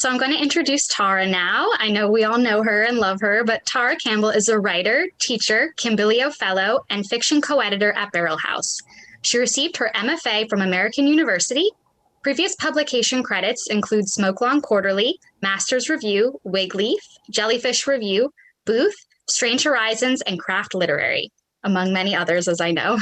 So I'm going to introduce Tara now. I know we all know her and love her, but Tara Campbell is a writer, teacher, Kimbilio Fellow, and fiction co-editor at Barrelhouse. She received her MFA from American University. Previous publication credits include SmokeLong Quarterly, Master's Review, Wigleaf, Jellyfish Review, Booth, Strange Horizons, and Craft Literary, among many others, as I know.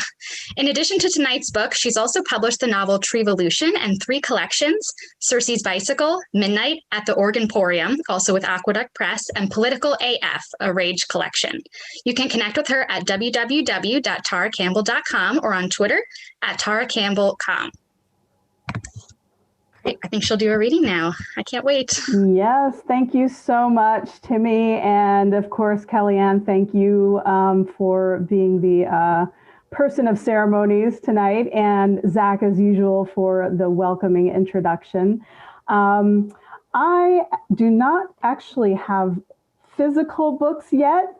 In addition to tonight's book, she's also published the novel TreeVolution and 3 collections, Circe's Bicycle, Midnight at the Organporium, also with Aqueduct Press, and Political AF, a Rage collection. You can connect with her at www.taracampbell.com or on Twitter at taracampbell.com. I think she'll do a reading now. I can't wait. Yes, thank you so much, Timmy. And of course, Kelly Ann, thank you for being the person of ceremonies tonight. And Zach, as usual, for the welcoming introduction. I do not actually have physical books yet.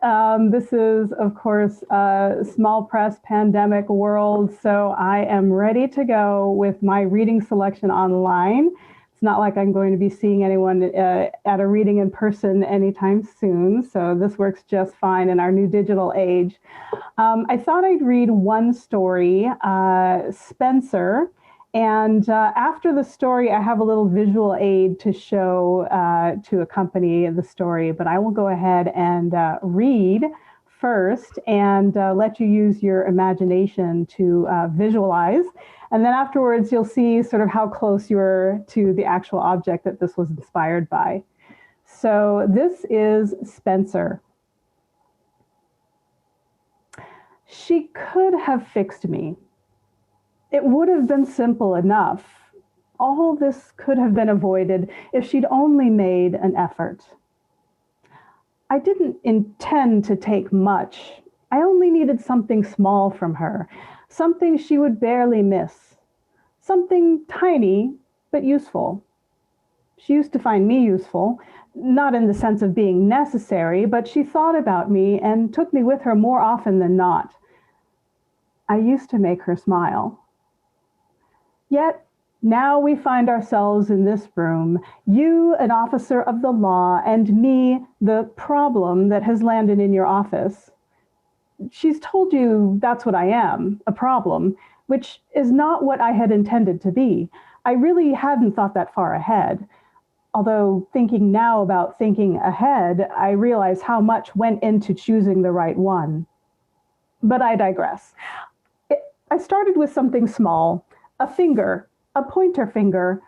This is, of course, a small press pandemic world, so I am ready to go with my reading selection online. It's not like I'm going to be seeing anyone at a reading in person anytime soon, so this works just fine in our new digital age. I thought I'd read one story, Spencer. And after the story, I have a little visual aid to show, to accompany the story, but I will go ahead and read first and let you use your imagination to visualize. And then afterwards, you'll see sort of how close you are to the actual object that this was inspired by. So this is Spencer. She could have fixed me. It would have been simple enough. All this could have been avoided if she'd only made an effort. I didn't intend to take much. I only needed something small from her, something she would barely miss, something tiny but useful. She used to find me useful, not in the sense of being necessary, but she thought about me and took me with her more often than not. I used to make her smile. Yet now we find ourselves in this room, you, an officer of the law, and me, the problem that has landed in your office. She's told you that's what I am, a problem, which is not what I had intended to be. I really hadn't thought that far ahead. Although thinking now about thinking ahead, I realize how much went into choosing the right one. But I digress. I started with something small. A finger, a pointer finger.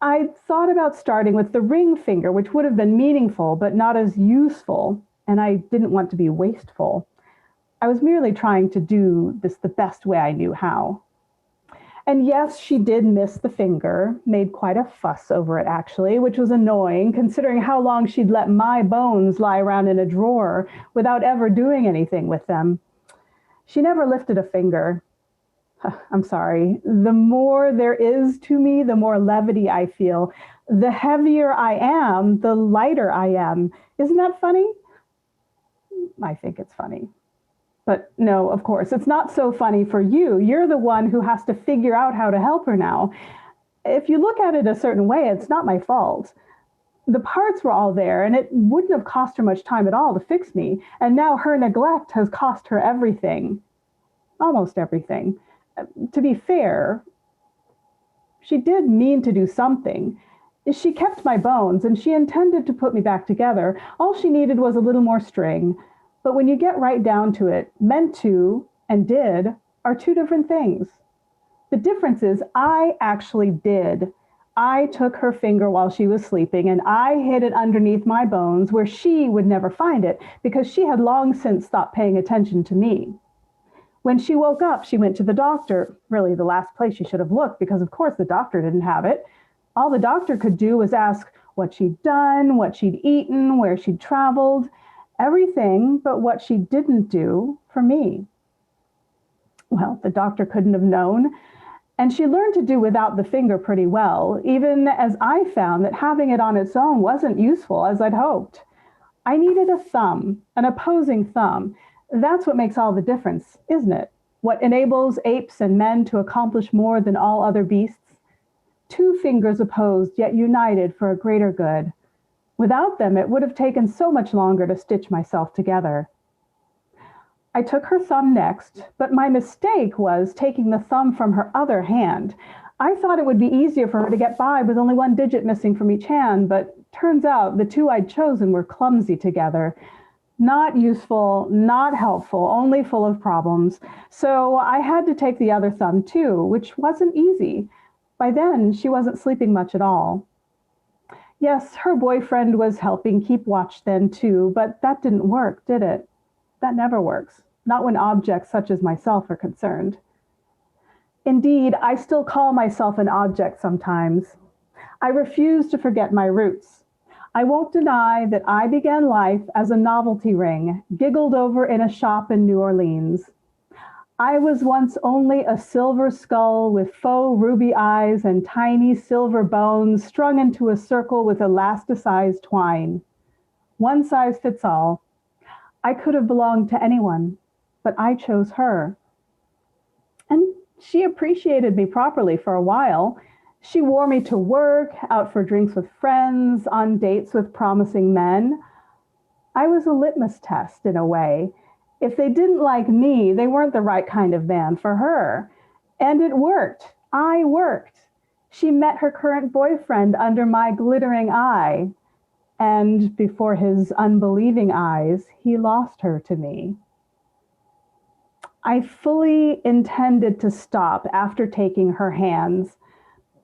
I thought about starting with the ring finger, which would have been meaningful, but not as useful, and I didn't want to be wasteful. I was merely trying to do this the best way I knew how. And yes, she did miss the finger, made quite a fuss over it actually, which was annoying considering how long she'd let my bones lie around in a drawer without ever doing anything with them. She never lifted a finger. I'm sorry, the more there is to me, the more levity I feel. The heavier I am, the lighter I am. Isn't that funny? I think it's funny. But no, of course, it's not so funny for you. You're the one who has to figure out how to help her now. If you look at it a certain way, it's not my fault. The parts were all there, and it wouldn't have cost her much time at all to fix me. And now her neglect has cost her everything. Almost everything. To be fair, she did mean to do something. She kept my bones and she intended to put me back together. All she needed was a little more string. But when you get right down to it, meant to and did are two different things. The difference is I actually did. I took her finger while she was sleeping and I hid it underneath my bones where she would never find it because she had long since stopped paying attention to me. When she woke up, she went to the doctor, really the last place she should have looked because of course the doctor didn't have it. All the doctor could do was ask what she'd done, what she'd eaten, where she'd traveled, everything but what she didn't do for me. Well, the doctor couldn't have known, and she learned to do without the finger pretty well, even as I found that having it on its own wasn't useful as I'd hoped. I needed a thumb, an opposing thumb. That's what makes all the difference, isn't it? What enables apes and men to accomplish more than all other beasts? 2 fingers opposed yet united for a greater good. Without them, it would have taken so much longer to stitch myself together. I took her thumb next, but my mistake was taking the thumb from her other hand. I thought it would be easier for her to get by with only 1 digit missing from each hand, but turns out the 2 I'd chosen were clumsy together. Not useful, not helpful, only full of problems. So I had to take the other thumb too, which wasn't easy. By then, she wasn't sleeping much at all. Yes, her boyfriend was helping keep watch then too, but that didn't work, did it? That never works, not when objects such as myself are concerned. Indeed, I still call myself an object sometimes. I refuse to forget my roots. I won't deny that I began life as a novelty ring, giggled over in a shop in New Orleans. I was once only a silver skull with faux ruby eyes and tiny silver bones strung into a circle with elasticized twine. One size fits all. I could have belonged to anyone, but I chose her. And she appreciated me properly for a while. She wore me to work, out for drinks with friends, on dates with promising men. I was a litmus test in a way. If they didn't like me, they weren't the right kind of man for her. And it worked. I worked. She met her current boyfriend under my glittering eye. And before his unbelieving eyes, he lost her to me. I fully intended to stop after taking her hands.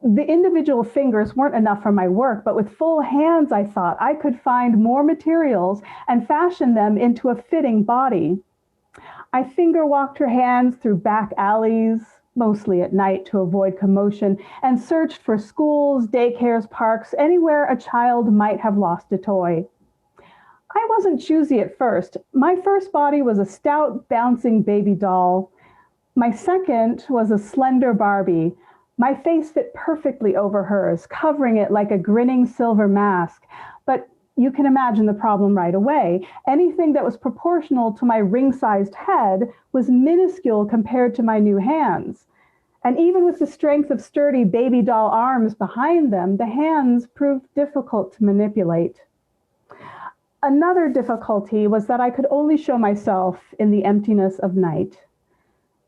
The individual fingers weren't enough for my work, but with full hands, I thought I could find more materials and fashion them into a fitting body. I finger walked her hands through back alleys, mostly at night to avoid commotion, and searched for schools, daycares, parks, anywhere a child might have lost a toy. I wasn't choosy at first. My first body was a stout, bouncing baby doll. My second was a slender Barbie. My face fit perfectly over hers, covering it like a grinning silver mask. But you can imagine the problem right away. Anything that was proportional to my ring-sized head was minuscule compared to my new hands. And even with the strength of sturdy baby doll arms behind them, the hands proved difficult to manipulate. Another difficulty was that I could only show myself in the emptiness of night.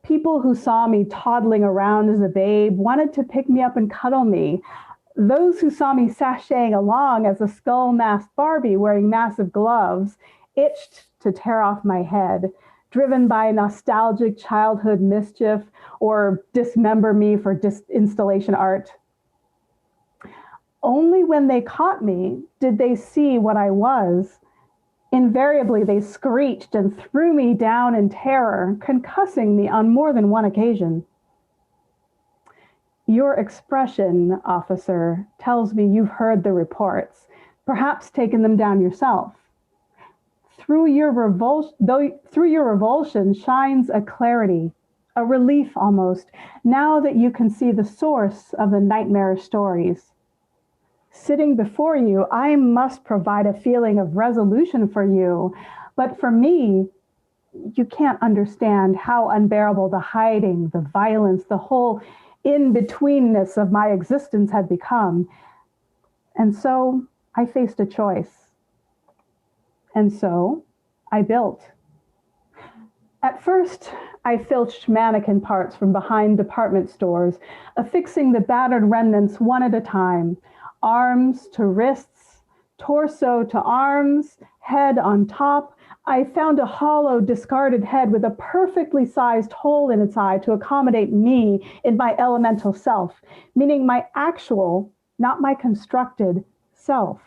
People who saw me toddling around as a babe wanted to pick me up and cuddle me. Those who saw me sashaying along as a skull-masked Barbie wearing massive gloves itched to tear off my head, driven by nostalgic childhood mischief or dismember me for installation art. Only when they caught me did they see what I was. Invariably, they screeched and threw me down in terror, concussing me on more than one occasion. Your expression, officer, tells me you've heard the reports, perhaps taken them down yourself. Through your revulsion shines a clarity, a relief almost, now that you can see the source of the nightmarish stories. Sitting before you, I must provide a feeling of resolution for you, but for me, you can't understand how unbearable the hiding, the violence, the whole in-betweenness of my existence had become. And so I faced a choice. And so I built. At first, I filched mannequin parts from behind department stores, affixing the battered remnants one at a time. Arms to wrists, torso to arms, head on top. I found a hollow, discarded head with a perfectly sized hole in its eye to accommodate me in my elemental self, meaning my actual, not my constructed, self.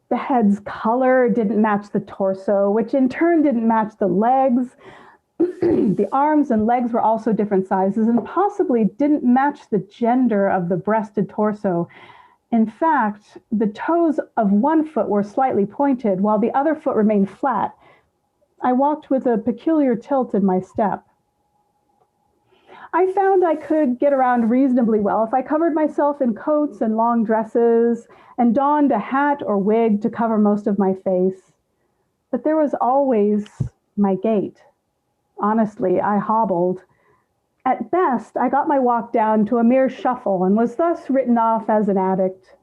The head's color didn't match the torso, which in turn didn't match the legs. The arms and legs were also different sizes and possibly didn't match the gender of the breasted torso. In fact, the toes of one foot were slightly pointed while the other foot remained flat. I walked with a peculiar tilt in my step. I found I could get around reasonably well if I covered myself in coats and long dresses and donned a hat or wig to cover most of my face. But there was always my gait. Honestly, I hobbled. At best, I got my walk down to a mere shuffle and was thus written off as an addict.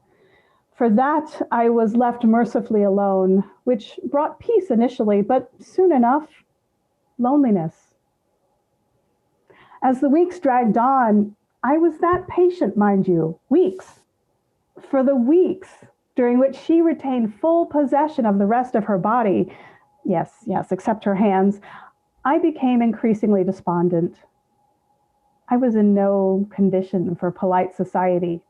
For that, I was left mercifully alone, which brought peace initially, but soon enough, loneliness. As the weeks dragged on, I was that patient, mind you, weeks. For the weeks during which she retained full possession of the rest of her body, yes, except her hands, I became increasingly despondent. I was in no condition for polite society.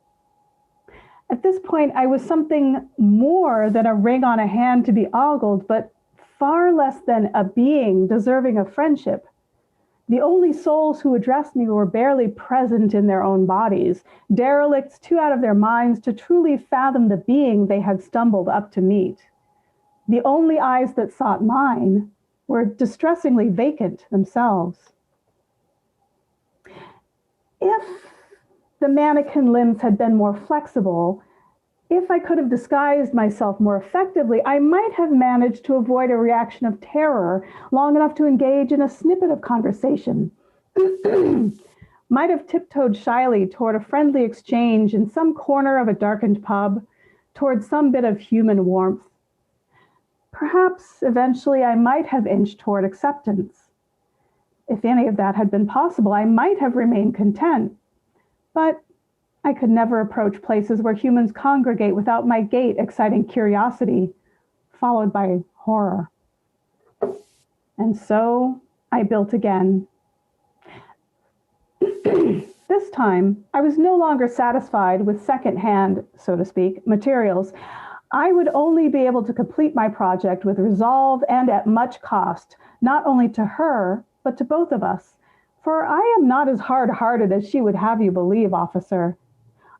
At this point, I was something more than a ring on a hand to be ogled, but far less than a being deserving of friendship. The only souls who addressed me were barely present in their own bodies, derelicts too out of their minds to truly fathom the being they had stumbled up to meet. The only eyes that sought mine were distressingly vacant themselves. If the mannequin limbs had been more flexible, if I could have disguised myself more effectively, I might have managed to avoid a reaction of terror long enough to engage in a snippet of conversation. Might have tiptoed shyly toward a friendly exchange in some corner of a darkened pub, toward some bit of human warmth. Perhaps eventually I might have inched toward acceptance. If any of that had been possible, I might have remained content. But I could never approach places where humans congregate without my gait exciting curiosity, followed by horror. And so I built again. This time, I was no longer satisfied with second-hand, so to speak, materials. I would only be able to complete my project with resolve and at much cost, not only to her, but to both of us. For I am not as hard-hearted as she would have you believe, officer.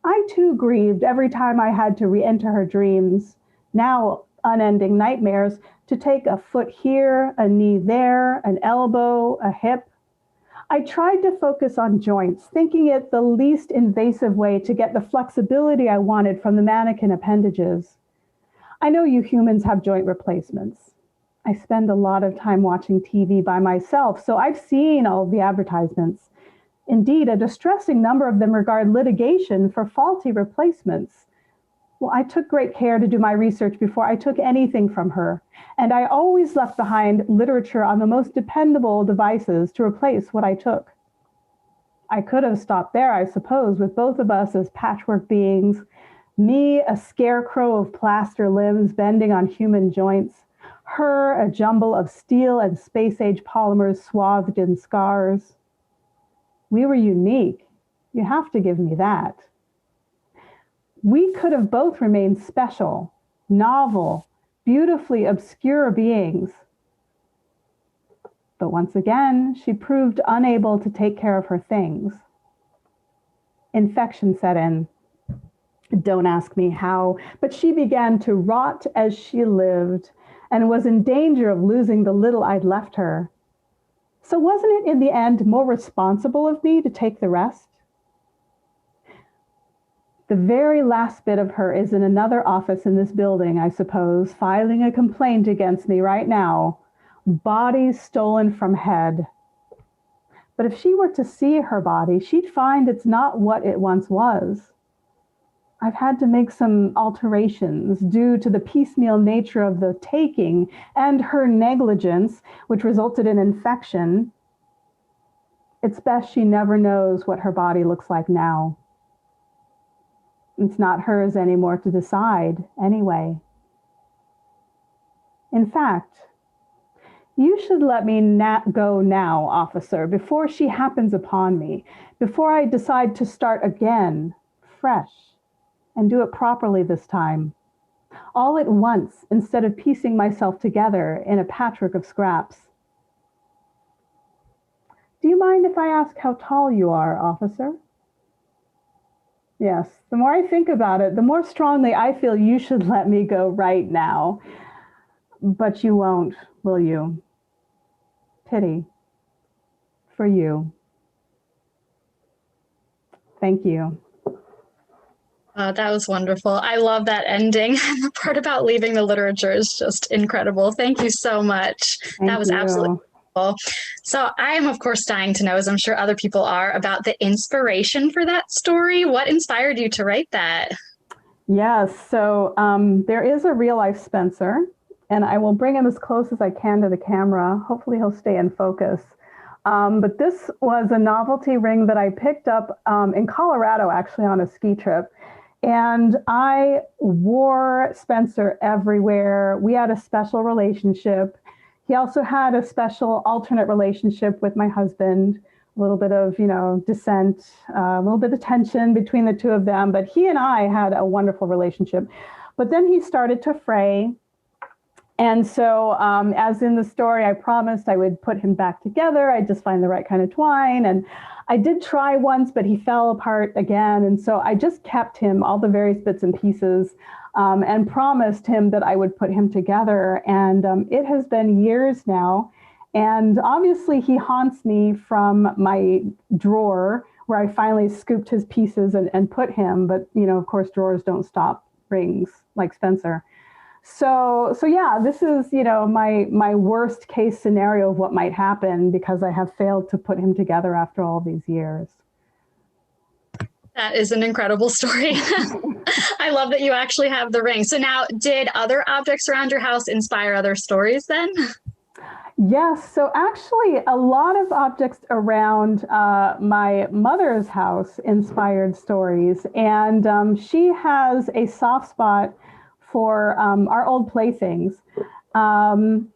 I too grieved every time I had to re-enter her dreams, now unending nightmares, to take a foot here, a knee there, an elbow, a hip. I tried to focus on joints, thinking it the least invasive way to get the flexibility I wanted from the mannequin appendages. I know you humans have joint replacements. I spend a lot of time watching TV by myself, so I've seen all the advertisements. Indeed, a distressing number of them regard litigation for faulty replacements. Well, I took great care to do my research before I took anything from her, and I always left behind literature on the most dependable devices to replace what I took. I could have stopped there, I suppose, with both of us as patchwork beings, me a scarecrow of plaster limbs bending on human joints, her a jumble of steel and space-age polymers swathed in scars. We were unique. You have to give me that. We could have both remained special, novel, beautifully obscure beings. But once again, she proved unable to take care of her things. Infection set in. Don't ask me how, but she began to rot as she lived and was in danger of losing the little I'd left her. So wasn't it in the end more responsible of me to take the rest? The very last bit of her is in another office in this building, I suppose, filing a complaint against me right now. Body stolen from head. But if she were to see her body, she'd find it's not what it once was. I've had to make some alterations due to the piecemeal nature of the taking and her negligence, which resulted in infection. It's best she never knows what her body looks like now. It's not hers anymore to decide, anyway. In fact, you should let me go now, officer, before she happens upon me, before I decide to start again, fresh. And do it properly this time, all at once, instead of piecing myself together in a patchwork of scraps. Do you mind if I ask how tall you are, officer? Yes, the more I think about it, the more strongly I feel you should let me go right now. But you won't, will you? Pity. For you. Thank you. That was wonderful. I love that ending. The part about leaving the literature is just incredible. Thank you so much. That was absolutely Well, so I am, of course, dying to know, as I'm sure other people are, about the inspiration for that story. What inspired you to write that? Yes, so there is a real life Spencer, and I will bring him as close as I can to the camera. Hopefully, he'll stay in focus. But this was a novelty ring that I picked up in Colorado, actually, on a ski trip. And I wore Spencer everywhere. We had a special relationship. He also had a special alternate relationship with my husband, a little bit of, dissent, a little bit of tension between the two of them. But he and I had a wonderful relationship. But then he started to fray. And so, as in the story, I promised I would put him back together. I'd just find the right kind of twine. And I did try once, but he fell apart again. And so I just kept him, all the various bits and pieces, and promised him that I would put him together. And it has been years now. And obviously, he haunts me from my drawer where I finally scooped his pieces and put him. But, of course, drawers don't stop rings like Spencer. So yeah, this is, my worst case scenario of what might happen because I have failed to put him together after all these years. That is an incredible story. I love that you actually have the ring. So now, did other objects around your house inspire other stories then? Yes, so actually a lot of objects around my mother's house inspired stories. And she has a soft spot for our old playthings. And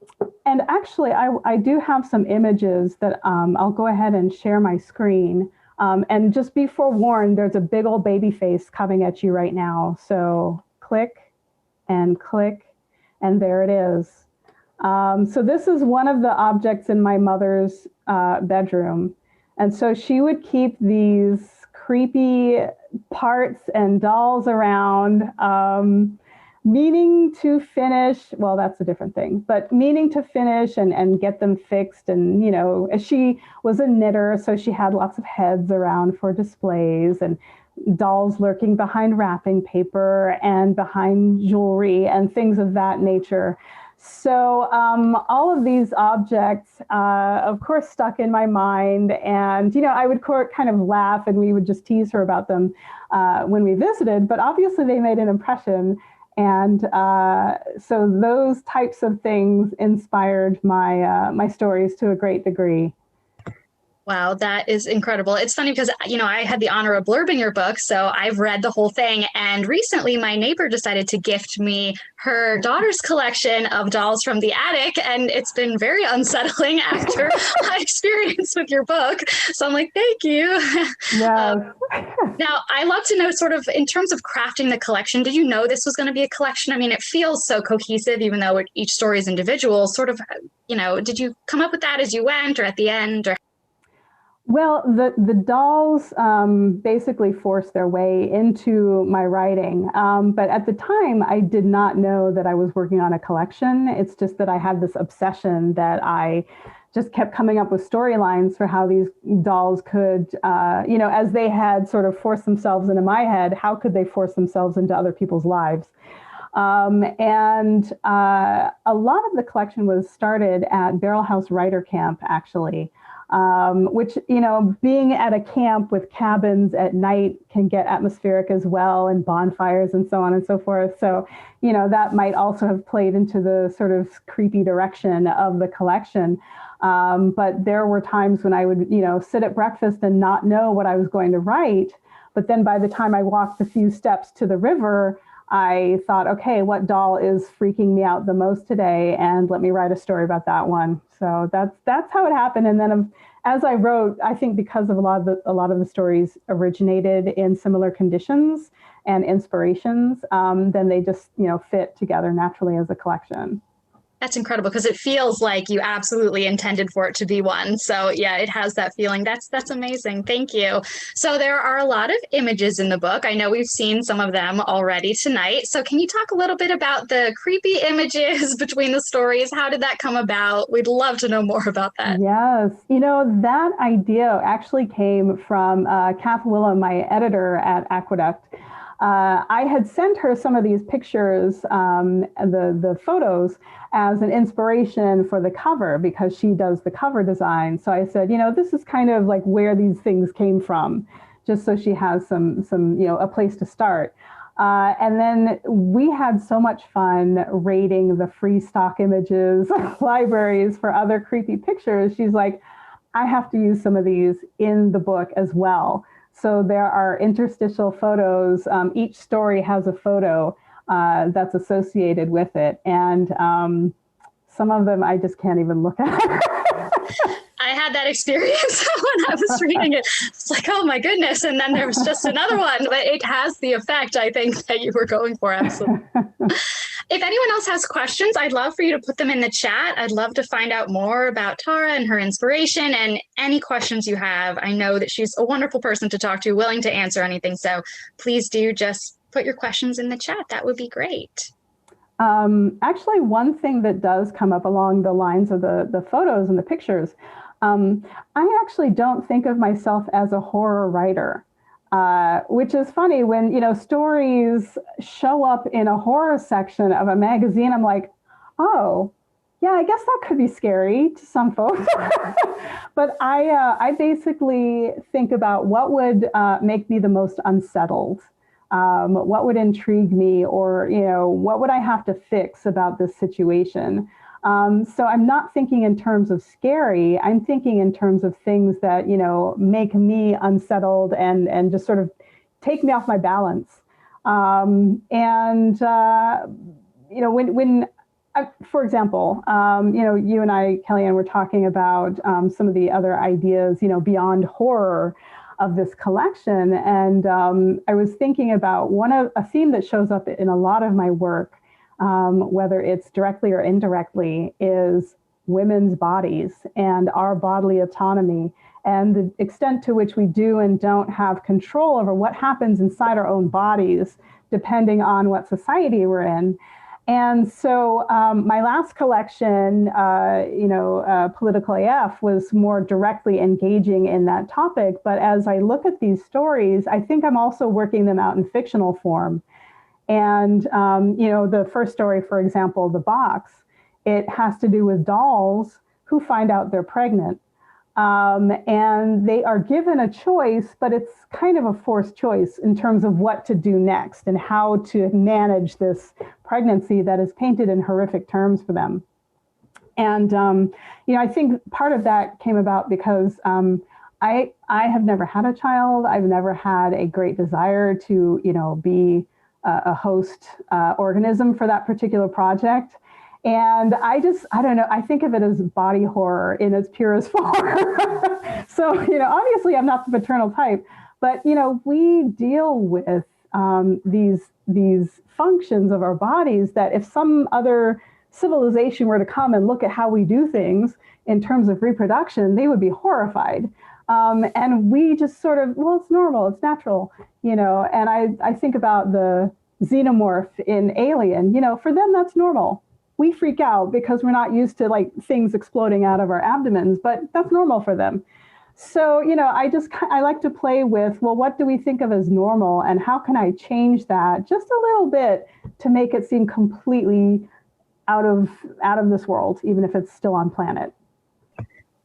actually, I do have some images that I'll go ahead and share my screen. And just be forewarned, there's a big old baby face coming at you right now. So click, and there it is. So this is one of the objects in my mother's bedroom. And so she would keep these creepy parts and dolls around, meaning to finish, well, that's a different thing, but meaning to finish and get them fixed. And, she was a knitter, so she had lots of heads around for displays and dolls lurking behind wrapping paper and behind jewelry and things of that nature. So all of these objects, of course, stuck in my mind. And, I would kind of laugh and we would just tease her about them when we visited. But obviously, they made an impression. And so those types of things inspired my stories to a great degree. Wow, that is incredible. It's funny because, I had the honor of blurbing your book, so I've read the whole thing. And recently, my neighbor decided to gift me her daughter's collection of dolls from the attic. And it's been very unsettling after my experience with your book. So I'm like, thank you. Yeah. Now, I love to know sort of in terms of crafting the collection, did you know this was going to be a collection? I mean, it feels so cohesive, even though each story is individual. Sort of, did you come up with that as you went or at the end? Or Well, the dolls basically forced their way into my writing. But at the time, I did not know that I was working on a collection. It's just that I had this obsession that I just kept coming up with storylines for how these dolls could, as they had sort of forced themselves into my head, how could they force themselves into other people's lives? And a lot of the collection was started at Barrelhouse Writer Camp, actually. Which, being at a camp with cabins at night can get atmospheric as well, and bonfires and so on and so forth. So, that might also have played into the sort of creepy direction of the collection. But there were times when I would, sit at breakfast and not know what I was going to write. But then by the time I walked a few steps to the river, I thought, okay, what doll is freaking me out the most today? And let me write a story about that one. So that's how it happened. And then as I wrote, I think because of a lot of the stories originated in similar conditions and inspirations, then they just fit together naturally as a collection. That's incredible because it feels like you absolutely intended for it to be one. So yeah, it has that feeling. That's amazing. Thank you. So there are a lot of images in the book. I know we've seen some of them already tonight. So can you talk a little bit about the creepy images between the stories? How did that come about? We'd love to know more about that. Yes. That idea actually came from Kath Willem, my editor at Aqueduct. I had sent her some of these pictures, the photos, as an inspiration for the cover because she does the cover design. So I said, this is kind of like where these things came from, just so she has some a place to start. And then we had so much fun rating the free stock images libraries for other creepy pictures. She's like, I have to use some of these in the book as well. So there are interstitial photos. Each story has a photo that's associated with it. And some of them I just can't even look at. I had that experience when I was reading it. It's like, oh my goodness. And then there was just another one, but it has the effect, I think, that you were going for. Absolutely. If anyone else has questions, I'd love for you to put them in the chat. I'd love to find out more about Tara and her inspiration and any questions you have. I know that she's a wonderful person to talk to, willing to answer anything. So please do just put your questions in the chat. That would be great. Actually, one thing that does come up along the lines of the photos and the pictures, I actually don't think of myself as a horror writer, which is funny when, stories show up in a horror section of a magazine. I'm like, oh, yeah, I guess that could be scary to some folks. But I basically think about what would make me the most unsettled. What would intrigue me, or, what would I have to fix about this situation? So I'm not thinking in terms of scary. I'm thinking in terms of things that, make me unsettled and just sort of take me off my balance. When for example, you and I, Kelly Ann, were talking about some of the other ideas, beyond horror of this collection. And I was thinking about a theme that shows up in a lot of my work, whether it's directly or indirectly, is women's bodies and our bodily autonomy and the extent to which we do and don't have control over what happens inside our own bodies, depending on what society we're in. And so my last collection, Political AF, was more directly engaging in that topic. But as I look at these stories, I think I'm also working them out in fictional form. And, the first story, for example, The Box, it has to do with dolls who find out they're pregnant. And they are given a choice, but it's kind of a forced choice in terms of what to do next and how to manage this pregnancy that is painted in horrific terms for them. And, I think part of that came about because I have never had a child. I've never had a great desire to, be a host organism for that particular project. And I don't know, I think of it as body horror in its purest form. So, obviously I'm not the maternal type, but, we deal with these functions of our bodies that if some other civilization were to come and look at how we do things in terms of reproduction, they would be horrified. And we just sort of, well, it's normal, it's natural, and I think about the xenomorph in Alien, for them, that's normal. We freak out because we're not used to like things exploding out of our abdomens, but that's normal for them. So, I like to play with, well, what do we think of as normal and how can I change that just a little bit to make it seem completely out of this world, even if it's still on planet.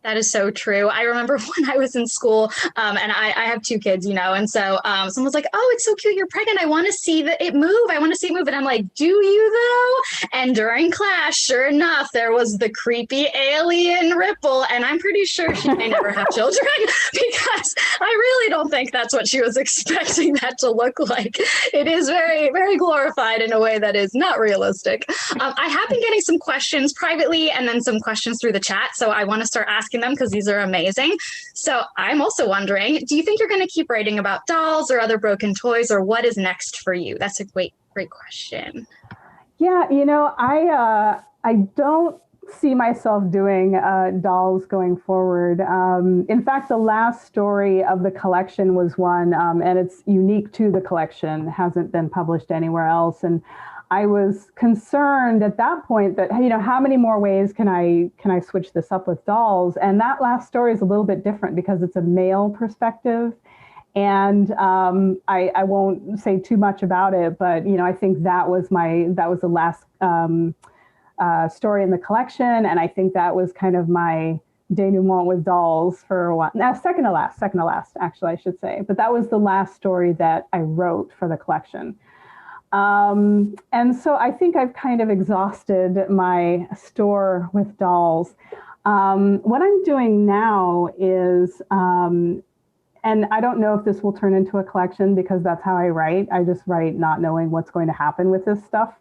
That is so true. I remember when I was in school, and I have two kids, and so someone's like, oh, it's so cute, you're pregnant. I want to see it move. I want to see it move. And I'm like, do you though? And during class, sure enough, there was the creepy alien Ripple. And I'm pretty sure she may never have children because I really don't think that's what she was expecting that to look like. It is very, very glorified in a way that is not realistic. I have been getting some questions privately and then some questions through the chat. So I want to start asking them because these are amazing. So I'm also wondering, do you think you're going to keep writing about dolls or other broken toys, or what is next for you? That's a great question. Yeah, I don't see myself doing dolls going forward. In fact, the last story of the collection was one, and it's unique to the collection, hasn't been published anywhere else. And I was concerned at that point that, how many more ways can I switch this up with dolls? And that last story is a little bit different because it's a male perspective. And I won't say too much about it, but I think that was the last story in the collection, and I think that was kind of my denouement with dolls for a while. Now, second to last, actually, I should say. But that was the last story that I wrote for the collection. And so I think I've kind of exhausted my store with dolls. What I'm doing now is, and I don't know if this will turn into a collection because that's how I write. I just write not knowing what's going to happen with this stuff.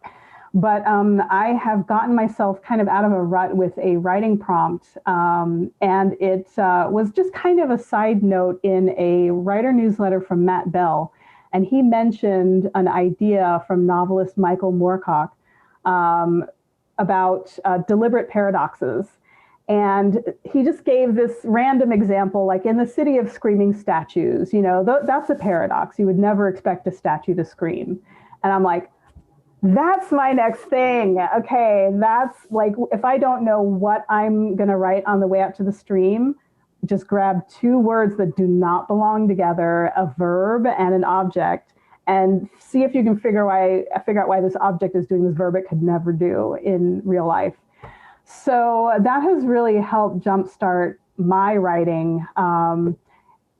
But I have gotten myself kind of out of a rut with a writing prompt. And it was just kind of a side note in a writer newsletter from Matt Bell. And he mentioned an idea from novelist Michael Moorcock about deliberate paradoxes. And he just gave this random example, like in the city of screaming statues, that's a paradox. You would never expect a statue to scream. And I'm like, that's my next thing. Okay, that's like, if I don't know what I'm going to write on the way up to the stream, just grab two words that do not belong together, a verb and an object, and see if you can figure out why this object is doing this verb it could never do in real life. So that has really helped jumpstart my writing.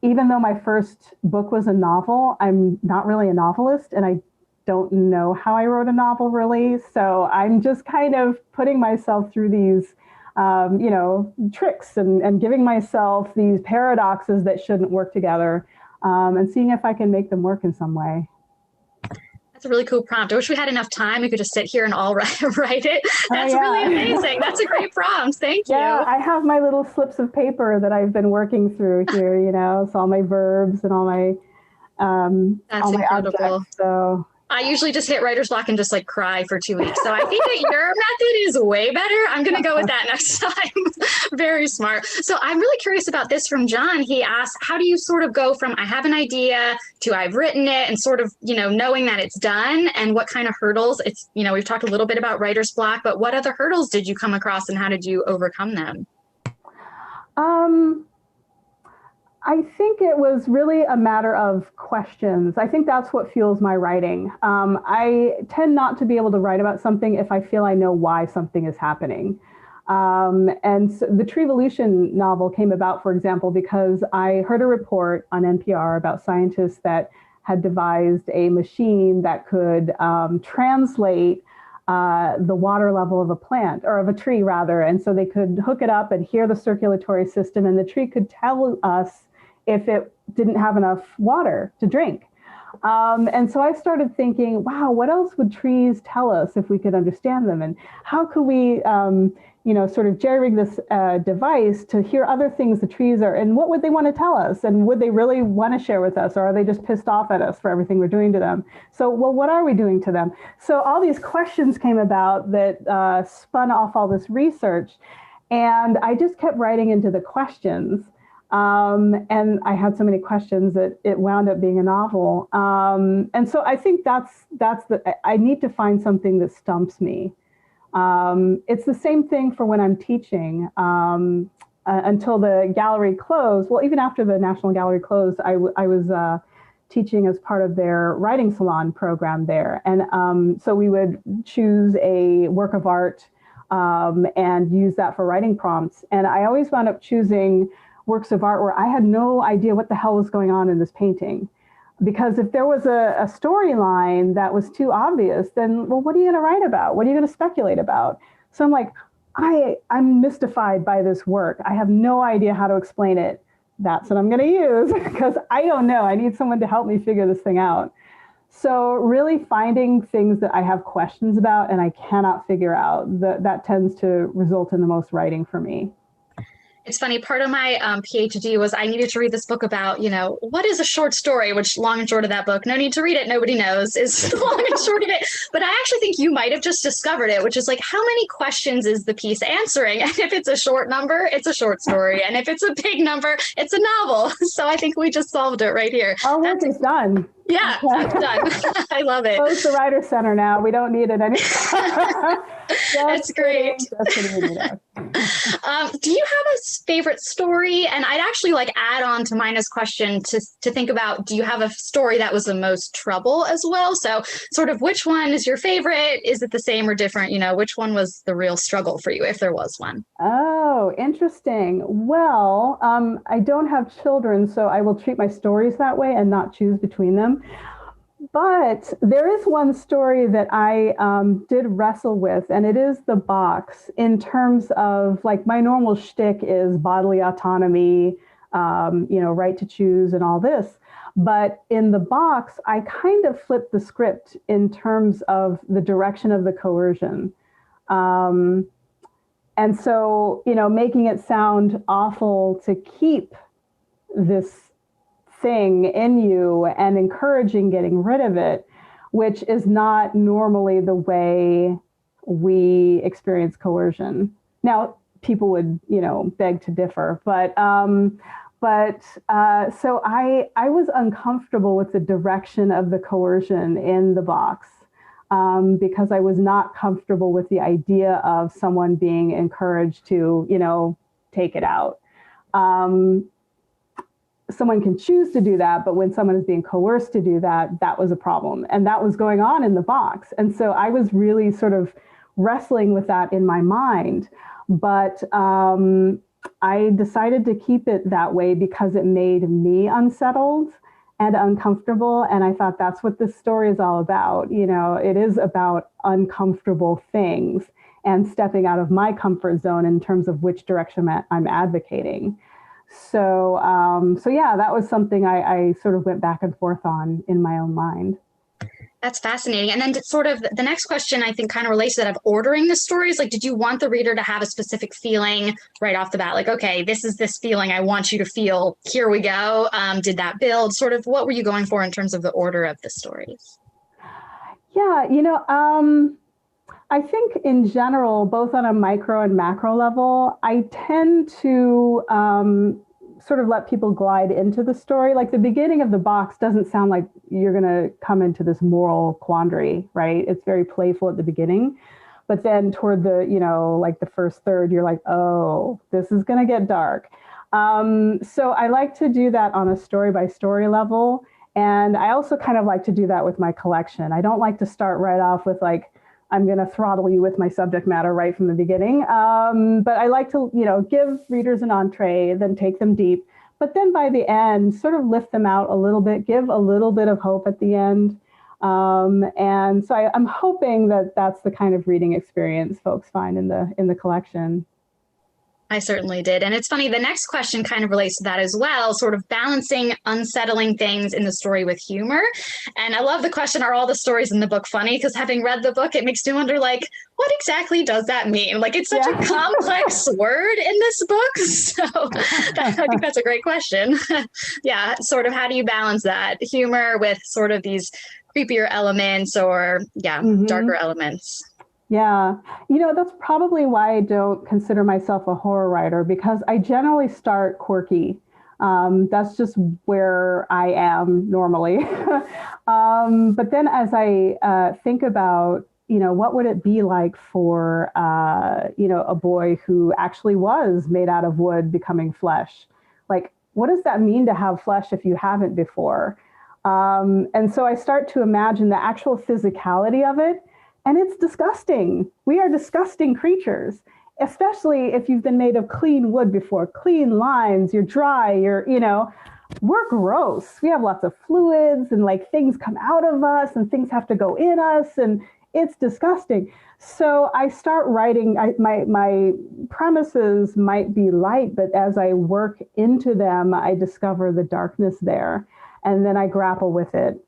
Even though my first book was a novel, I'm not really a novelist, and I don't know how I wrote a novel really. So I'm just kind of putting myself through these, tricks and giving myself these paradoxes that shouldn't work together, and seeing if I can make them work in some way. That's a really cool prompt. I wish we had enough time. We could just sit here and all write it. That's really amazing. That's a great prompt. Thank you. Yeah, I have my little slips of paper that I've been working through here, so all my verbs and all my That's all my incredible. objects, so. I usually just hit writer's block and just like cry for 2 weeks. So I think that your method is way better. I'm going to go with that next time. Very smart. So I'm really curious about this from John. He asked, how do you sort of go from I have an idea to I've written it and sort of, knowing that it's done, and what kind of hurdles it's, we've talked a little bit about writer's block, but what other hurdles did you come across and how did you overcome them? I think it was really a matter of questions. I think that's what fuels my writing. I tend not to be able to write about something if I feel I know why something is happening. And so the TreeVolution novel came about, for example, because I heard a report on NPR about scientists that had devised a machine that could translate the water level of a plant, or of a tree rather. And so they could hook it up and hear the circulatory system, and the tree could tell us if it didn't have enough water to drink. And so I started thinking, wow, what else would trees tell us if we could understand them? And how could we, sort of jerry-rig this device to hear other things the trees are, and what would they want to tell us? And would they really want to share with us, or are they just pissed off at us for everything we're doing to them? So, well, what are we doing to them? So all these questions came about that spun off all this research. And I just kept writing into the questions. And I had so many questions that it wound up being a novel. And so I think I need to find something that stumps me. It's the same thing for when I'm teaching. Until the gallery closed, well, even after the National Gallery closed, I was teaching as part of their writing salon program there. And so we would choose a work of art and use that for writing prompts. And I always wound up choosing works of art where I had no idea what the hell was going on in this painting. Because if there was a storyline that was too obvious, then, well, what are you going to write about? What are you going to speculate about? So I'm like, I'm mystified by this work. I have no idea how to explain it. That's what I'm going to use because I don't know. I need someone to help me figure this thing out. So really finding things that I have questions about and I cannot figure out, that tends to result in the most writing for me. It's funny, part of my PhD was I needed to read this book about, what is a short story, which long and short of that book, no need to read it, nobody knows, is long and short of it. But I actually think you might have just discovered it, which is like, how many questions is the piece answering? And if it's a short number, it's a short story. And if it's a big number, it's a novel. So I think we just solved it right here. Our work is done. Yeah, it's done. I love it. Close the Writer Center now. We don't need it anymore. That's great. That's what we need. Do you have a favorite story? And I'd actually like add on to Mina's question to think about, do you have a story that was the most trouble as well? So sort of which one is your favorite? Is it the same or different? You know, which one was the real struggle for you, if there was one? Oh, interesting. Well, I don't have children, so I will treat my stories that way and not choose between them. But there is one story that I did wrestle with, and it is the box in terms of like my normal shtick is bodily autonomy, right to choose and all this. But in the box, I kind of flipped the script in terms of the direction of the coercion. And so, making it sound awful to keep this thing in you and encouraging getting rid of it, which is not normally the way we experience coercion. Now, people would, beg to differ, but so I was uncomfortable with the direction of the coercion in the box because I was not comfortable with the idea of someone being encouraged to, take it out. Someone can choose to do that, but when someone is being coerced to do that, that was a problem. And that was going on in the box. And so I was really sort of wrestling with that in my mind. But I decided to keep it that way because it made me unsettled and uncomfortable. And I thought that's what this story is all about. It is about uncomfortable things and stepping out of my comfort zone in terms of which direction I'm advocating. So yeah, that was something I sort of went back and forth on in my own mind. That's fascinating. And then sort of the next question, I think, kind of relates to that of ordering the stories. Like, did you want the reader to have a specific feeling right off the bat? Like, okay, this is this feeling I want you to feel. Here we go. Did that build? Sort of what were you going for in terms of the order of the stories? Yeah, I think in general, both on a micro and macro level, I tend to sort of let people glide into the story. Like the beginning of the box doesn't sound like you're going to come into this moral quandary, right? It's very playful at the beginning. But then toward the, like the first third, you're like, oh, this is going to get dark. So I like to do that on a story by story level. And I also kind of like to do that with my collection. I don't like to start right off with like, I'm going to throttle you with my subject matter right from the beginning. But I like to, give readers an entree, then take them deep. But then by the end, sort of lift them out a little bit, give a little bit of hope at the end. And so I'm hoping that that's the kind of reading experience folks find in the collection. I certainly did. And it's funny, the next question kind of relates to that as well, sort of balancing unsettling things in the story with humor. And I love the question, are all the stories in the book funny? Because having read the book, it makes me wonder, like, what exactly does that mean? Like, it's such a complex word in this book. So I think that's a great question. Yeah, sort of how do you balance that humor with sort of these creepier elements or, darker elements? Yeah, that's probably why I don't consider myself a horror writer because I generally start quirky. That's just where I am normally. But then as I think about, what would it be like for, a boy who actually was made out of wood becoming flesh? Like, what does that mean to have flesh if you haven't before? And so I start to imagine the actual physicality of it. And it's disgusting. We are disgusting creatures, especially if you've been made of clean wood before, clean lines, you're dry, we're gross. We have lots of fluids and like things come out of us and things have to go in us and it's disgusting. So I start writing, my premises might be light, but as I work into them, I discover the darkness there. And then I grapple with it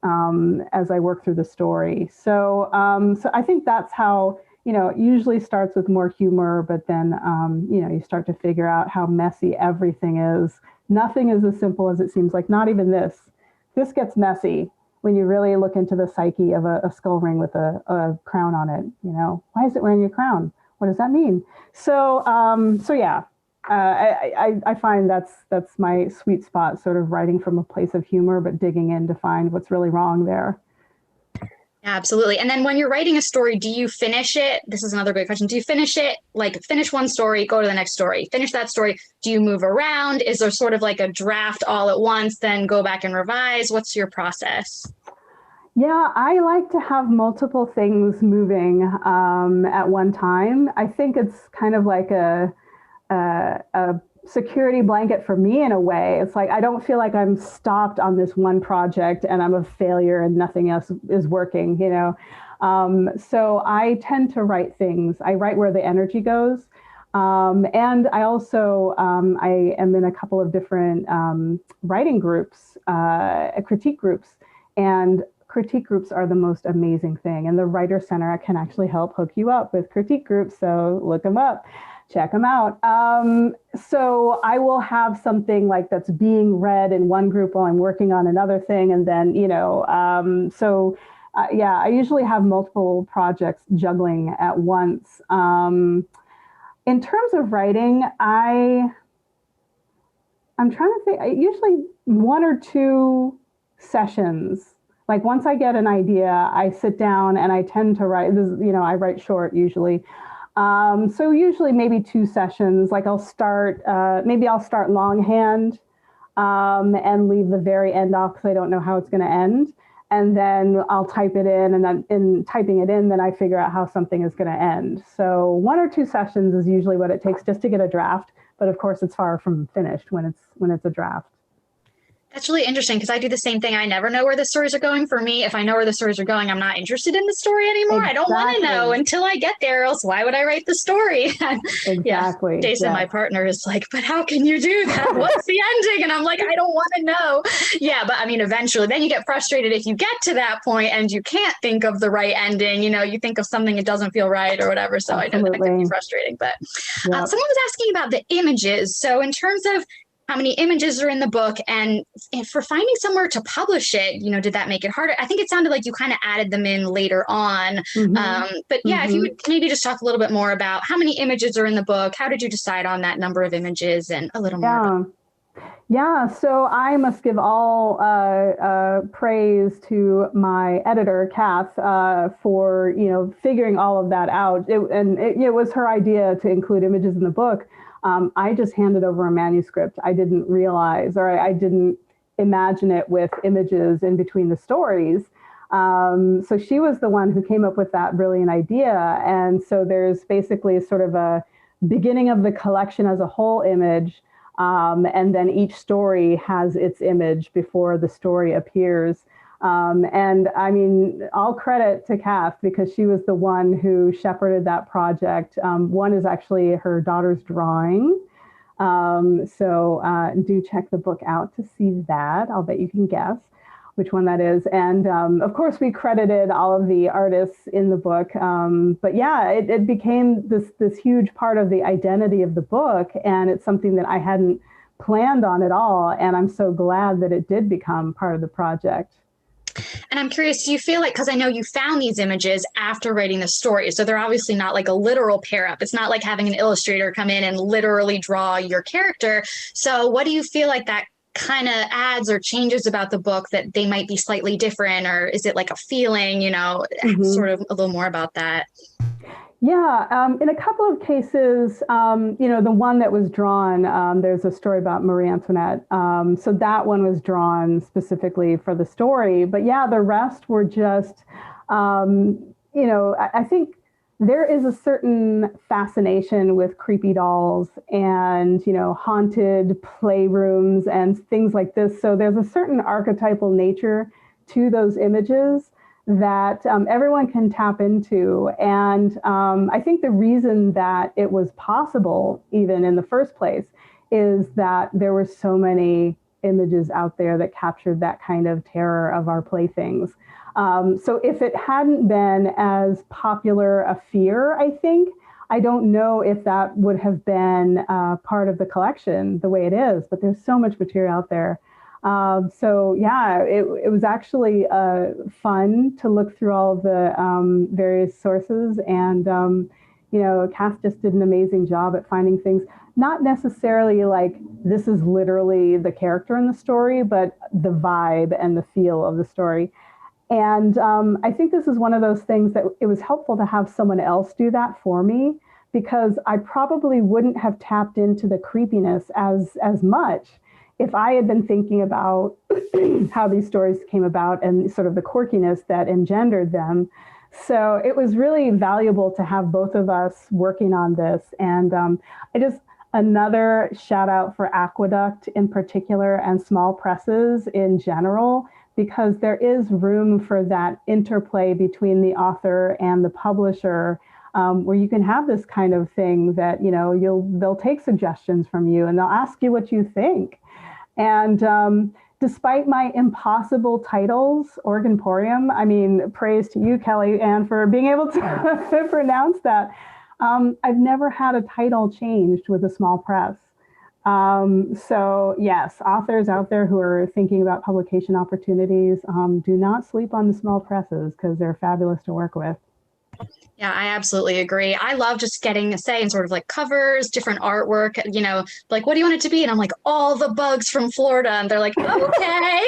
as I work through the story. So I think that's how, it usually starts with more humor, but then, you start to figure out how messy everything is. Nothing is as simple as it seems like, not even this. This gets messy when you really look into the psyche of a skull ring with a crown on it. Why is it wearing a crown? What does that mean? So yeah. I find that's my sweet spot, sort of writing from a place of humor, but digging in to find what's really wrong there. Absolutely. And then when you're writing a story, do you finish it? This is another great question. Do you finish it, like finish one story, go to the next story, finish that story? Do you move around? Is there sort of like a draft all at once, then go back and revise? What's your process? Yeah, I like to have multiple things moving at one time. I think it's kind of like a security blanket for me in a way. It's like I don't feel like I'm stopped on this one project and I'm a failure and nothing else is working, you know. So I tend to write things. I write where the energy goes. And I also I am in a couple of different writing groups, critique groups, and critique groups are the most amazing thing. And the Writer Center can actually help hook you up with critique groups. So look them up, check them out. So I will have something like that's being read in one group while I'm working on another thing. And then, you know, yeah, I usually have multiple projects juggling at once. In terms of writing, I'm trying to think, usually one or two sessions. Like once I get an idea, I sit down and I tend to write, this, you know, I write short usually. So usually maybe two sessions, like maybe I'll start longhand and leave the very end off because I don't know how it's going to end. And then I'll type it in, and then in typing it in, then I figure out how something is going to end. So one or two sessions is usually what it takes just to get a draft. But of course, it's far from finished when it's a draft. That's really interesting because I do the same thing. I never know where the stories are going. For me, if I know where the stories are going, I'm not interested in the story anymore. Exactly. I don't want to know until I get there, else why would I write the story? Exactly. Yeah, Jason, my partner, is like, but how can you do that? What's the ending? And I'm like, I don't want to know. Yeah, but I mean, eventually, then you get frustrated if you get to that point and you can't think of the right ending. You know, you think of something that doesn't feel right or whatever. So I know that can be frustrating. But someone was asking about the images. So in terms of how many images are in the book, and for finding somewhere to publish it, you know, did that make it harder? I think it sounded like you kind of added them in later on. But yeah, if you would maybe just talk a little bit more about how many images are in the book, how did you decide on that number of images, and a little more about Yeah, so I must give all praise to my editor, Kath, for, you know, figuring all of that out. It was her idea to include images in the book. I just handed over a manuscript. I didn't realize, or I didn't imagine it with images in between the stories. So she was the one who came up with that brilliant idea. And so there's basically sort of a beginning of the collection as a whole image. And then each story has its image before the story appears. And I mean, all credit to Kath because she was the one who shepherded that project. One is actually her daughter's drawing. So do check the book out to see that. I'll bet you can guess which one that is. And of course, we credited all of the artists in the book. But yeah, it became this huge part of the identity of the book. And it's something that I hadn't planned on at all. And I'm so glad that it did become part of the project. And I'm curious, do you feel like, because I know you found these images after writing the story, so they're obviously not like a literal pair up. It's not like having an illustrator come in and literally draw your character. So what do you feel like that kind of adds or changes about the book that they might be slightly different? Or is it like a feeling, you know, sort of a little more about that? Yeah, in a couple of cases, you know, the one that was drawn, there's a story about Marie Antoinette. So that one was drawn specifically for the story. But yeah, the rest were just, you know, I think there is a certain fascination with creepy dolls and, you know, haunted playrooms and things like this. So there's a certain archetypal nature to those images that everyone can tap into. And I think the reason that it was possible, even in the first place, is that there were so many images out there that captured that kind of terror of our playthings. So if it hadn't been as popular a fear, I don't know if that would have been part of the collection the way it is, but there's so much material out there. So yeah, it was actually fun to look through all of the various sources, and you know, Cass just did an amazing job at finding things. Not necessarily like this is literally the character in the story, but the vibe and the feel of the story. And I think this is one of those things that it was helpful to have someone else do that for me, because I probably wouldn't have tapped into the creepiness as much if I had been thinking about how these stories came about and sort of the quirkiness that engendered them. So it was really valuable to have both of us working on this. And another shout out for Aqueduct in particular and small presses in general, because there is room for that interplay between the author and the publisher, where you can have this kind of thing that, they'll take suggestions from you and they'll ask you what you think. And despite my impossible titles, Organporium, I mean, praise to you, Kelly Ann, for being able to pronounce that. I've never had a title changed with a small press. So yes, authors out there who are thinking about publication opportunities, do not sleep on the small presses because they're fabulous to work with. Yeah, I absolutely agree. I love just getting a say in sort of like covers, different artwork, like, what do you want it to be? And I'm like, all the bugs from Florida. And they're like, okay.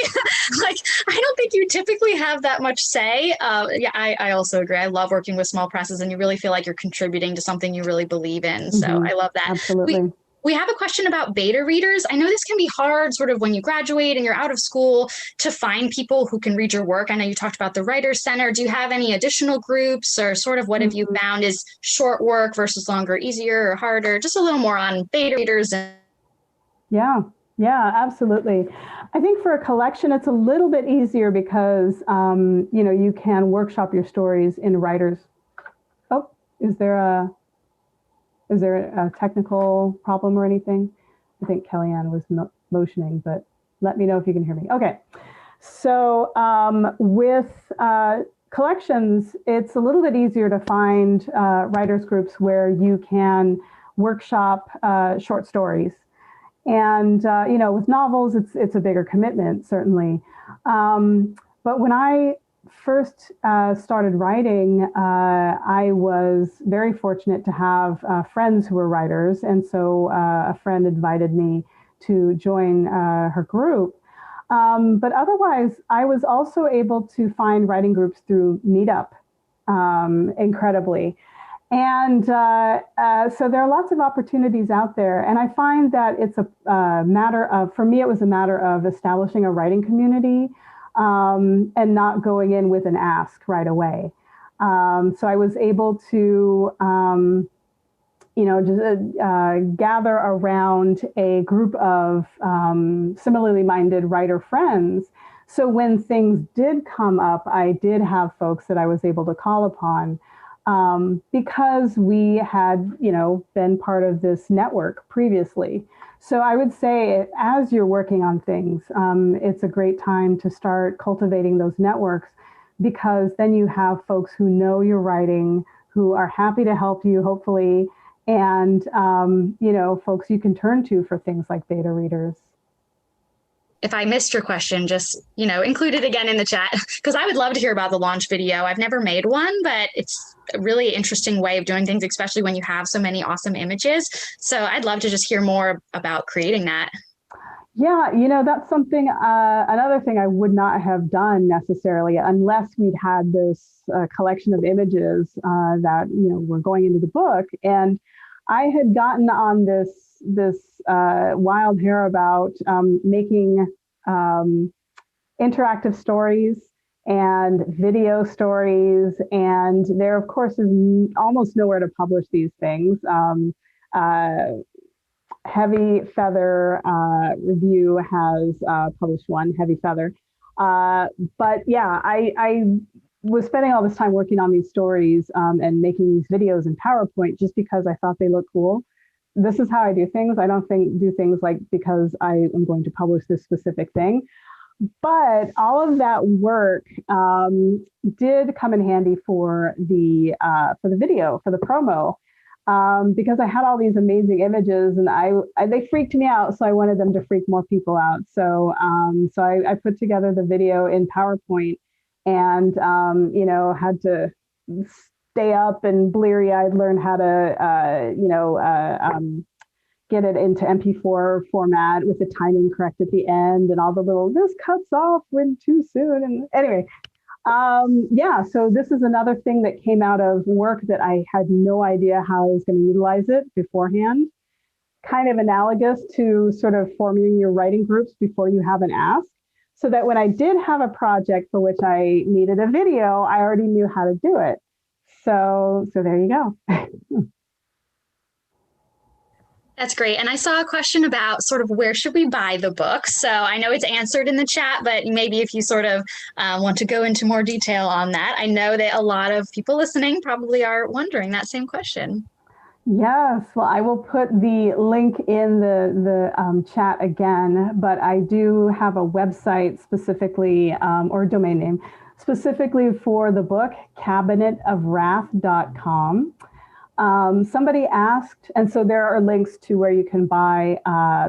Like, I don't think you typically have that much say. Yeah, I also agree. I love working with small presses, and you really feel like you're contributing to something you really believe in. So I love that. Absolutely. We have a question about beta readers. I know this can be hard sort of when you graduate and you're out of school to find people who can read your work. I know you talked about the Writers Center. Do you have any additional groups, or sort of what have you found is short work versus longer, easier or harder? Just a little more on beta readers. Yeah, absolutely. I think for a collection, it's a little bit easier because, you can workshop your stories in writers. Oh, is there a technical problem or anything? I think Kelly Ann was motioning, but let me know if you can hear me. Okay. So with collections, it's a little bit easier to find writers groups where you can workshop short stories. And, with novels, it's a bigger commitment, certainly. But when I first started writing, I was very fortunate to have friends who were writers. And so a friend invited me to join her group. But otherwise, I was also able to find writing groups through Meetup, incredibly. And so there are lots of opportunities out there. And I find that it's a matter of, for me, it was a matter of establishing a writing community, and not going in with an ask right away. So I was able to, just gather around a group of similarly minded writer friends. So when things did come up, I did have folks that I was able to call upon, because we had, been part of this network previously. So I would say, as you're working on things, it's a great time to start cultivating those networks, because then you have folks who know your writing, who are happy to help you, hopefully, and, folks you can turn to for things like beta readers. If I missed your question, just, include it again in the chat, because I would love to hear about the launch video. I've never made one, but it's a really interesting way of doing things, especially when you have so many awesome images. So I'd love to just hear more about creating that. Yeah, that's something, another thing I would not have done necessarily unless we'd had this collection of images that, were going into the book. And I had gotten on this wild hair about making interactive stories and video stories. And there, of course, is almost nowhere to publish these things. Heavy Feather Review has published one, Heavy Feather. But yeah, I was spending all this time working on these stories and making these videos in PowerPoint just because I thought they looked cool. This is how I do things. I don't do things like because I am going to publish this specific thing. But all of that work did come in handy for the video, for the promo. Because I had all these amazing images, and they freaked me out, so I wanted them to freak more people out. So I put together the video in PowerPoint, and had to stay up and bleary-eyed learn how to get it into MP4 format with the timing correct at the end, and all the little this cuts off when too soon. And anyway, Yeah, so this is another thing that came out of work that I had no idea how I was going to utilize it beforehand. Kind of analogous to sort of forming your writing groups before you have an ask, so that when I did have a project for which I needed a video, I already knew how to do it. So there you go. That's great. And I saw a question about sort of where should we buy the book? So I know it's answered in the chat, but maybe if you sort of want to go into more detail on that. I know that a lot of people listening probably are wondering that same question. Yes, well, I will put the link in the chat again, but I do have a website specifically, or domain name, specifically for the book, cabinetofwrath.com. Somebody asked, and so there are links to where you can buy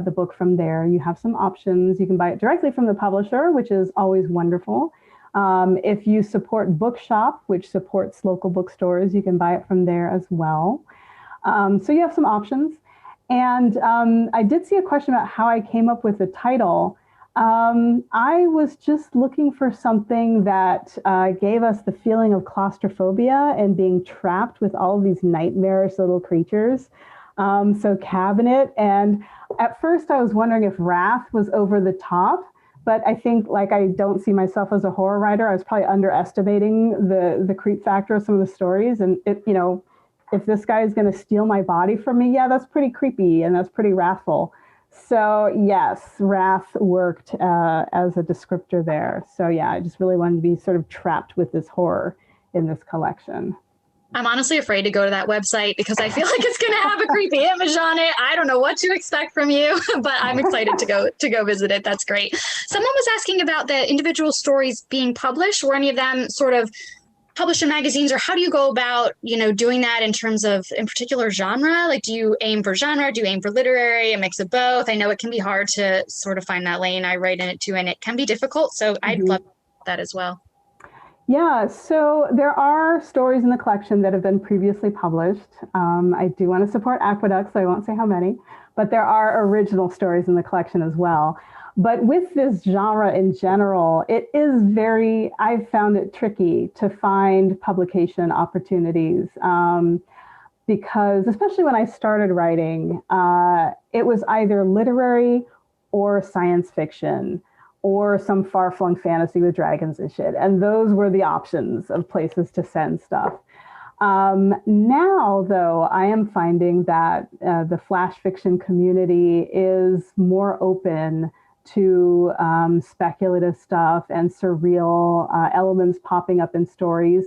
the book from there. You have some options. You can buy it directly from the publisher, which is always wonderful. If you support Bookshop, which supports local bookstores, you can buy it from there as well. So you have some options. And I did see a question about how I came up with the title. I was just looking for something that gave us the feeling of claustrophobia and being trapped with all of these nightmarish little creatures. So cabinet. And at first I was wondering if wrath was over the top. But I think, like, I don't see myself as a horror writer. I was probably underestimating the creep factor of some of the stories. And it, you know, if this guy is going to steal my body from me, yeah, that's pretty creepy and that's pretty wrathful. So yes, wrath worked as a descriptor there. So yeah, I just really wanted to be sort of trapped with this horror in this collection. I'm honestly afraid to go to that website because I feel like it's going to have a creepy image on it. I don't know what to expect from you, but I'm excited to go visit it. That's great. Someone was asking about the individual stories being published. Were any of them sort of published in magazines, or how do you go about, doing that in terms of, in particular, genre? Like, do you aim for genre? Do you aim for literary? A mix of both? I know it can be hard to sort of find that lane. I write in it too, and it can be difficult. So I'd love that as well. Yeah, so there are stories in the collection that have been previously published. I do want to support Aqueduct, so I won't say how many, but there are original stories in the collection as well. But with this genre in general, it is I've found it tricky to find publication opportunities because, especially when I started writing, it was either literary or science fiction or some far-flung fantasy with dragons and shit. And those were the options of places to send stuff. Now, though, I am finding that the flash fiction community is more open to speculative stuff and surreal elements popping up in stories.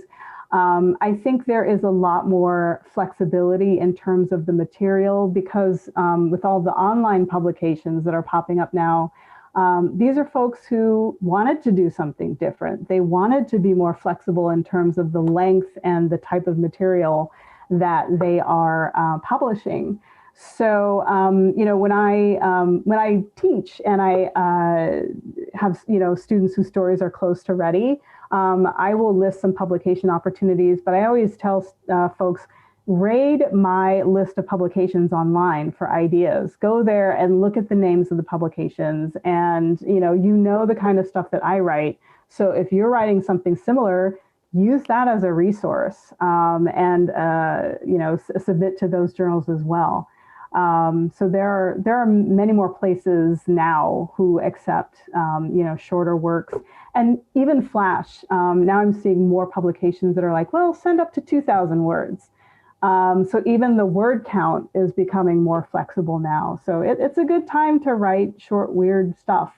I think there is a lot more flexibility in terms of the material because with all the online publications that are popping up now, these are folks who wanted to do something different. They wanted to be more flexible in terms of the length and the type of material that they are publishing. So, when I teach and I have, students whose stories are close to ready, I will list some publication opportunities, but I always tell folks, raid my list of publications online for ideas. Go there and look at the names of the publications and, the kind of stuff that I write. So if you're writing something similar, use that as a resource and submit to those journals as well. So there are many more places now who accept, shorter works and even flash. Now I'm seeing more publications that are like, well, send up to 2,000 words. So even the word count is becoming more flexible now. So it's a good time to write short, weird stuff.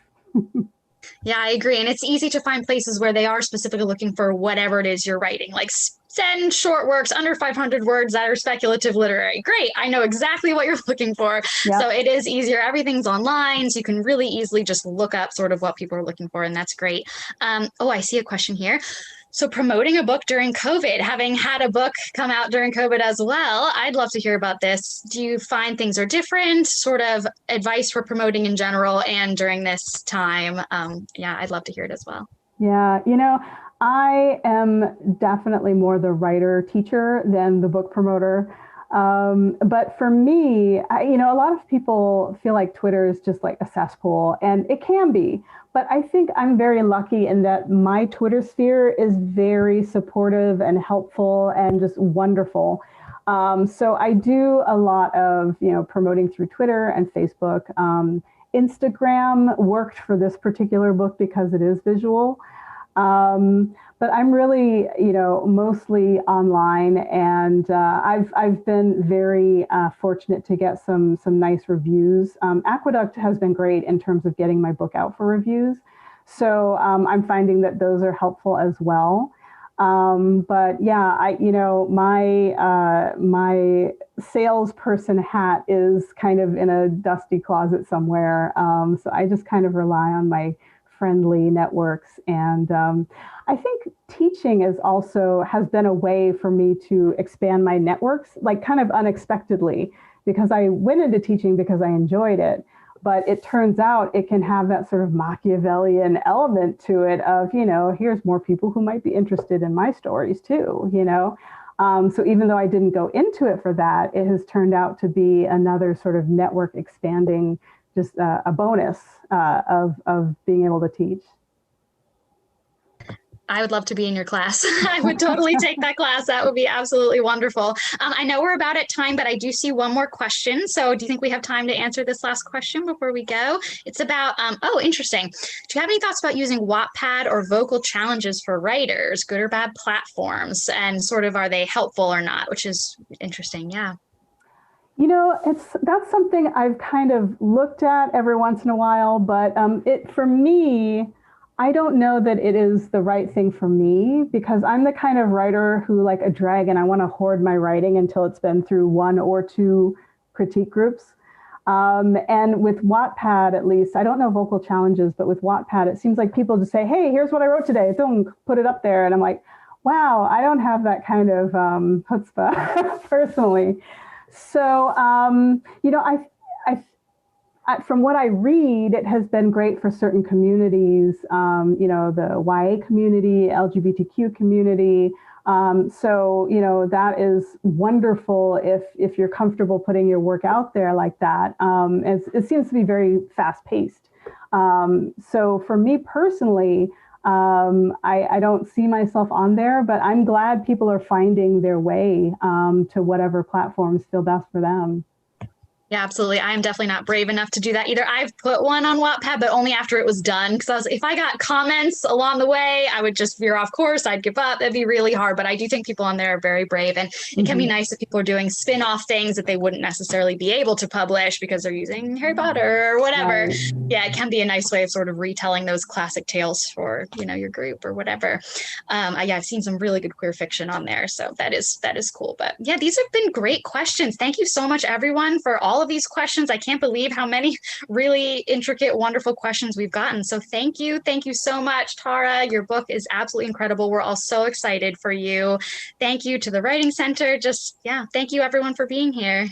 Yeah, I agree. And it's easy to find places where they are specifically looking for whatever it is you're writing, like send short works under 500 words that are speculative literary. Great. I know exactly what you're looking for. Yep. So it is easier. Everything's online. So you can really easily just look up sort of what people are looking for. And that's great. I see a question here. So promoting a book during COVID, having had a book come out during COVID as well, I'd love to hear about this. Do you find things are different, sort of advice for promoting in general and during this time? I'd love to hear it as well. Yeah, I am definitely more the writer teacher than the book promoter. But for me, a lot of people feel like Twitter is just like a cesspool, and it can be. But I think I'm very lucky in that my Twitter sphere is very supportive and helpful and just wonderful. So I do a lot of, promoting through Twitter and Facebook. Instagram worked for this particular book because it is visual. But I'm really, mostly online, and I've been very fortunate to get some nice reviews. Aqueduct has been great in terms of getting my book out for reviews, so I'm finding that those are helpful as well. But yeah, my salesperson hat is kind of in a dusty closet somewhere. So I just kind of rely on my friendly networks. And I think teaching has been a way for me to expand my networks, like kind of unexpectedly, because I went into teaching because I enjoyed it. But it turns out it can have that sort of Machiavellian element to it of, here's more people who might be interested in my stories too, So even though I didn't go into it for that, it has turned out to be another sort of network expanding, just a bonus of being able to teach. I would love to be in your class. I would totally take that class. That would be absolutely wonderful. I know we're about at time, but I do see one more question. So do you think we have time to answer this last question before we go? It's about, interesting. Do you have any thoughts about using Wattpad or vocal challenges for writers, good or bad platforms? And sort of, are they helpful or not? Which is interesting. Yeah. That's something I've kind of looked at every once in a while, but for me, I don't know that it is the right thing for me, because I'm the kind of writer who, like a dragon, I want to hoard my writing until it's been through one or two critique groups. And with Wattpad, at least, I don't know vocal challenges, but with Wattpad, it seems like people just say, hey, here's what I wrote today, boom, put it up there. And I'm like, wow, I don't have that kind of chutzpah personally. So, from what I read, it has been great for certain communities, the YA community, LGBTQ community. So, that is wonderful if you're comfortable putting your work out there like that. It seems to be very fast paced. So for me personally, I don't see myself on there, but I'm glad people are finding their way to whatever platforms feel best for them. Yeah, absolutely. I am definitely not brave enough to do that either. I've put one on Wattpad, but only after it was done. Because if I got comments along the way, I would just veer off course. I'd give up. It'd be really hard. But I do think people on there are very brave. And it can be nice if people are doing spin-off things that they wouldn't necessarily be able to publish because they're using Harry Potter or whatever. Right. Yeah, it can be a nice way of sort of retelling those classic tales for, your group or whatever. I've seen some really good queer fiction on there. So that is cool. But yeah, these have been great questions. Thank you so much, everyone, for all of these questions. I can't believe how many really intricate, wonderful questions we've gotten. So thank you. Thank you so much, Tara. Your book is absolutely incredible. We're all so excited for you. Thank you to the Writing Center. Thank you everyone for being here.